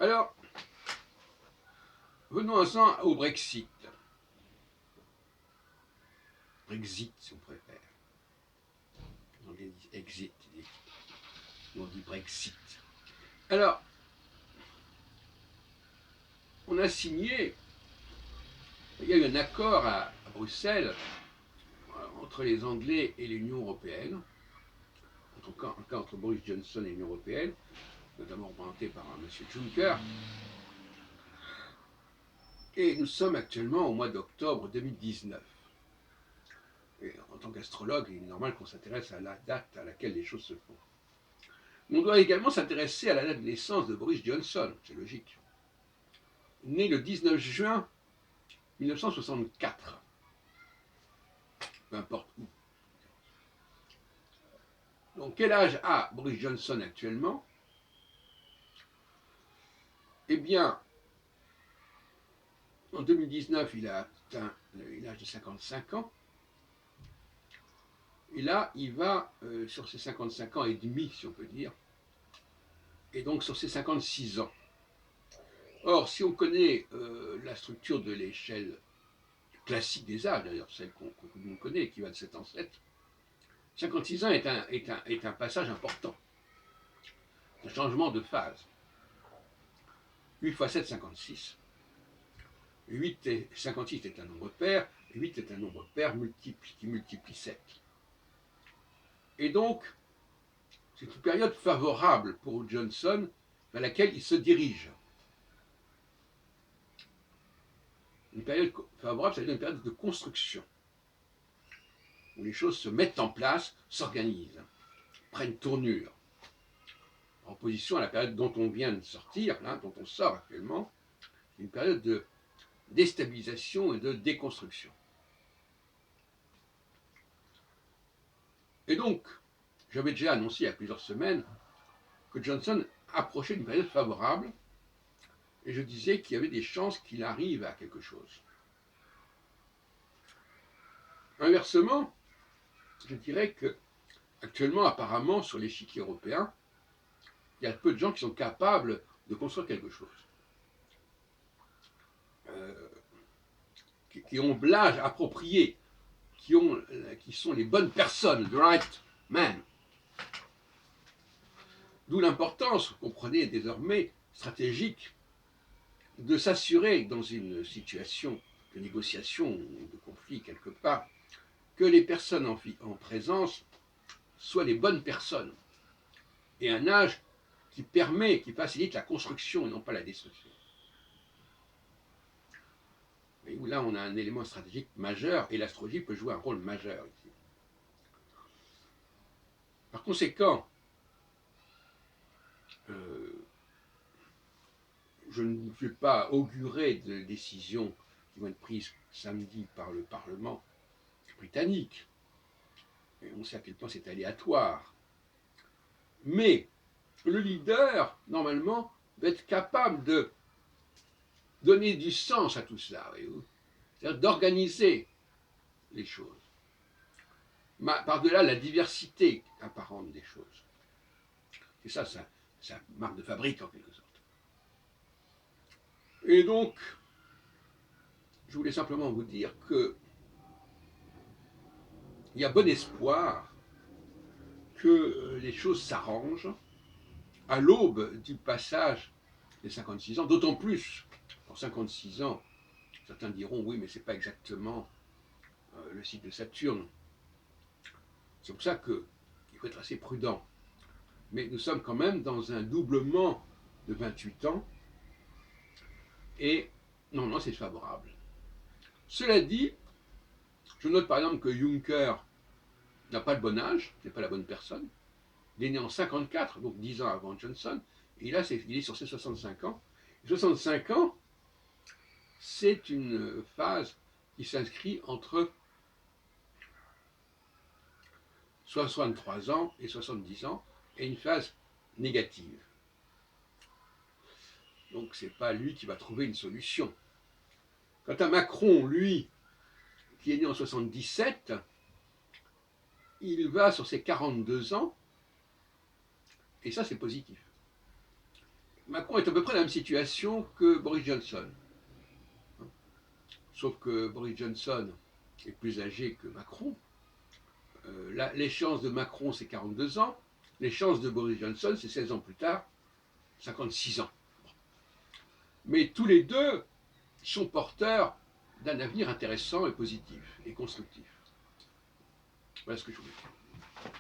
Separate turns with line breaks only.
Alors, venons-en au Brexit. Brexit, si on préfère. On dit exit, on dit Brexit. Alors, on a signé, il y a eu un accord à Bruxelles entre les Anglais et l'Union européenne, en cas entre Boris Johnson et l'Union européenne, notamment représenté par M. Juncker. Et nous sommes actuellement au mois d'octobre 2019. Et en tant qu'astrologue, il est normal qu'on s'intéresse à la date à laquelle les choses se font. On doit également s'intéresser à la date de naissance de Boris Johnson, c'est logique. Né le 19 juin 1964. Peu importe où. Donc quel âge a Boris Johnson actuellement? Eh bien, en 2019, il a atteint l'âge de 55 ans. Et là, il va sur ses 55 ans et demi, si on peut dire, et donc sur ses 56 ans. Or, si on connaît la structure de l'échelle classique des âges, d'ailleurs celle qu'on connaît, qui va de 7 en 7, 56 ans est un passage important, un changement de phase. 8 x 7, 56. 8 et 56 est un nombre pair, 8 est un nombre pair qui multiplie 7. Et donc, c'est une période favorable pour Johnson vers laquelle il se dirige. Une période favorable, c'est une période de construction, où les choses se mettent en place, s'organisent, prennent tournure, en opposition à la période dont on vient de sortir, là, dont on sort actuellement, une période de déstabilisation et de déconstruction. Et donc, j'avais déjà annoncé il y a plusieurs semaines que Johnson approchait d'une période favorable, et je disais qu'il y avait des chances qu'il arrive à quelque chose. Inversement, je dirais que actuellement, apparemment, sur l'échiquier européen, il y a peu de gens qui sont capables de construire quelque chose. Qui ont l'âge approprié, qui sont les bonnes personnes, the right man. D'où l'importance, vous comprenez désormais, stratégique, de s'assurer dans une situation de négociation ou de conflit quelque part, que les personnes en présence soient les bonnes personnes et un âge qui facilite la construction et non pas la destruction. Et où là on a un élément stratégique majeur et l'astrologie peut jouer un rôle majeur ici. Par conséquent, je ne vais pas augurer de décisions qui vont être prises samedi par le Parlement britannique. Et on sait à quel point c'est aléatoire. Mais le leader, normalement, va être capable de donner du sens à tout cela, voyez-vous, c'est-à-dire d'organiser les choses, par-delà la diversité apparente des choses. C'est ça, sa marque de fabrique en quelque sorte. Et donc, je voulais simplement vous dire que il y a bon espoir que les choses s'arrangent à l'aube du passage des 56 ans, d'autant plus pour 56 ans, certains diront oui, mais ce n'est pas exactement le cycle de Saturne. C'est pour ça qu'il faut être assez prudent. Mais nous sommes quand même dans un doublement de 28 ans, et non, c'est favorable. Cela dit, je note par exemple que Juncker n'a pas le bon âge, n'est pas la bonne personne. Il est né en 54, donc 10 ans avant Johnson, et là, il est sur ses 65 ans. Et 65 ans, c'est une phase qui s'inscrit entre 63 ans et 70 ans, et une phase négative. Donc c'est pas lui qui va trouver une solution. Quant à Macron, lui, qui est né en 77, il va sur ses 42 ans, et ça c'est positif. Macron est à peu près dans la même situation que Boris Johnson. Sauf que Boris Johnson est plus âgé que Macron. L'échéance de Macron, c'est 42 ans. L'échéance de Boris Johnson, c'est 16 ans plus tard, 56 ans. Mais tous les deux sont porteurs d'un avenir intéressant et positif et constructif. Voilà ce que je voulais dire.